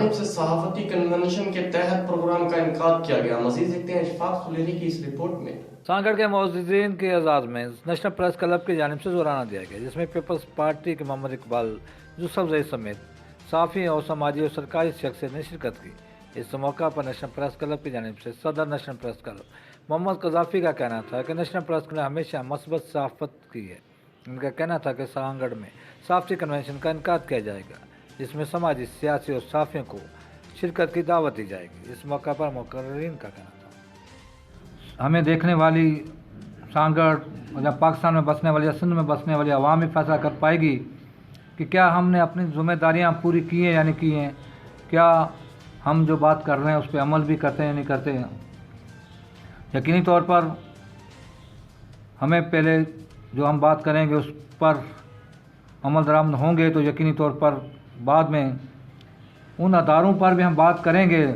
जानिब से सहाफती कन्वेंशन के तहत प्रोग्राम का इनकाद किया गया। मजीद देखते हैं इशफाक सुलेरी की इस रिपोर्ट में। सांगड़ के मोअज़्ज़िज़ीन के एजाज़ में नेशनल प्रेस क्लब की जानिब से ज़ोराना दिया गया, जिसमें पीपल्स पार्टी के मोहम्मद इकबाल, यूसुफ ज़ई समेत साफ़ी और समाजी और सरकारी शख्सियत ने शिरकत की। इस मौका पर नेशनल प्रेस क्लब की जानिब से सदर नेशनल प्रेस क्लब मोहम्मद कज़ाफ़ी का कहना था कि नेशनल प्रेस क्लब ने हमेशा मस्बत सहाफ़त की है। उनका कहना था कि सांगड़ में सहाफ़ती कन्वेंशन का इनकाद किया जाएगा, जिसमें समाजी, सियासी और सहाफ़ियों को शिरकत की दावत दी जाएगी। इस मौका पर मुक़र्रिरीन का कहना था, हमें देखने वाली सांगड़ मतलब पाकिस्तान में बसने वाली या सिंध में बसने वाली आवाम ही फैसला कर पाएगी कि क्या हमने अपनी ज़िम्मेदारियाँ पूरी की हैं या नहीं की हैं, क्या हम जो बात कर रहे हैं उस पर अमल भी करते हैं या नहीं करते हैं। यकीनी तौर पर हमें पहले जो हम बात करेंगे उस पर अमल दरामद होंगे तो यकीनी तौर पर बाद में उन अदारों पर भी हम बात करेंगे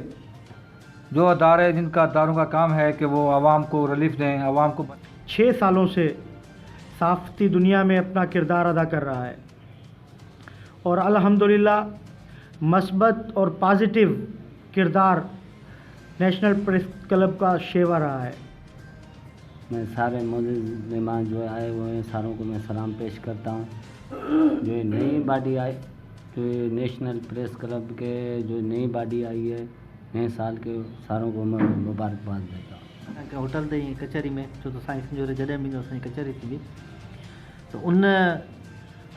जो अदारे जिनका अदारों का काम है कि वो आवाम को रिलीफ दें, आवाम को। 6 सालों से सहाफ़ती दुनिया में अपना किरदार अदा कर रहा है और अल्हम्दुलिल्लाह मस्बत और पॉजिटिव किरदार नेशनल प्रेस क्लब का शेवा रहा है। मैं सारे मौजूद मेहमान जो आए हुए हैं सारों को मैं सलाम पेश करता हूँ। जो ये नई बॉडी आई, जो ये नेशनल प्रेस क्लब के जो नई बॉडी आई है नए साल के, सारों को मैं मुबारकबाद देता हूँ। होटल ते कचहरी में छो तो साईं संजोरे जॾहिं बि ईंदो असांजी कचहरी थींदी त उन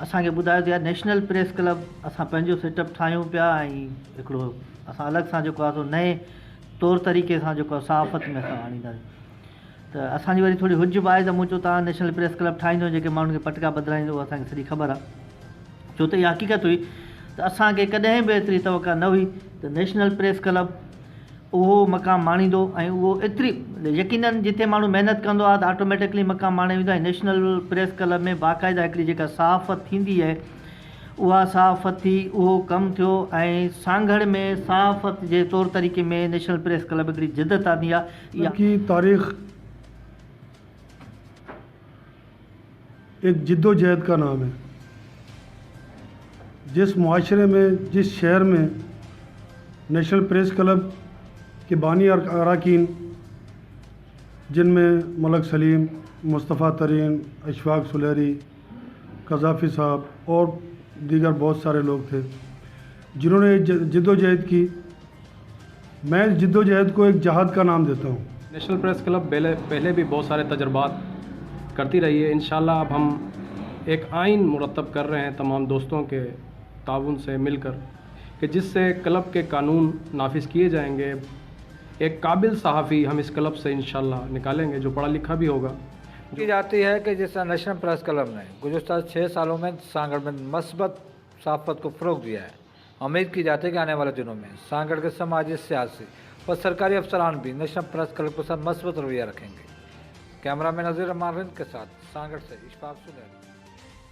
असांखे ॿुधायो त यार नेशनल प्रेस क्लब असां पंहिंजो सेटअप ठाहियूं पिया ऐं हिकिड़ो असां अलॻि सां जेको आहे सो नए तौर तरीक़े सां जेको आहे सहाफ़त में असां आणींदासीं। त असांजी वरी थोरी हुजब आहे त मूं चयो तव्हां नेशनल प्रेस क्लब ठाहींदो, जेके माण्हुनि खे पटका बदिलाईंदो, असांखे सॼी ख़बर आहे। छो त इहा हक़ीक़त हुई त असांखे कॾहिं बि एतिरी तवका न हुई त नेशनल प्रेस क्लब उहो मक़ाम माणींदो ऐं उहो एतिरी यकीनन जिते माण्हू महिनत कंदो आहे त ऑटोमेटिकली मक़ाम माणे वेंदो आहे। नेशनल प्रेस क्लब में बाक़ाइदा हिकिड़ी जेका सहाफ़त थींदी आहे उहा सहाफ़त थी, उहो कमु थियो ऐं सांगड़ में सहाफ़त जे तौर तरीक़े में नेशनल प्रेस क्लब हिकिड़ी जिदत आंदी आहे। इहा की तारीख़ एक जिद्दोजहद का नाम है। जिस मुआशरे में, जिस शहर में नेशनल प्रेस क्लब के बानी और अरकान जिनमें मलक सलीम, मुस्तफ़ा तरीन, इशफाक सुलेरी, कज़ाफ़ी साहब और दीगर बहुत सारे लोग थे जिन्होंने जिद्दोजहद की। मैं जिद्दोजहद को एक जहाद का नाम देता हूँ। नेशनल प्रेस क्लब पहले भी बहुत सारे तजर्बात करती रही है। इंशाल्लाह अब हम एक आइन मुरतब कर रहे हैं तमाम दोस्तों के ताउन से मिलकर कि जिससे क्लब के कानून नाफिज किए जाएंगे। एक काबिल सहाफ़ी हम इस क्लब से इंशाल्लाह निकालेंगे जो पढ़ा लिखा भी होगा। की जाती है कि जिस नेशनल प्रेस क्लब ने गुज़श्ता 6 सालों में सांगड़ में मस्बत सहाफ़त को फ़रोग़ दिया है। उम्मीद की जाती है कि आने वाले दिनों में सांगड़ के समाजी, सियासी और सरकारी अफसरान भी नेशनल प्रेस क्लब के साथ मस्बत रवैया रखेंगे। कैमरा मैन नज़ीर अमान के साथ सांगड़ से इशफाक सुलेरी।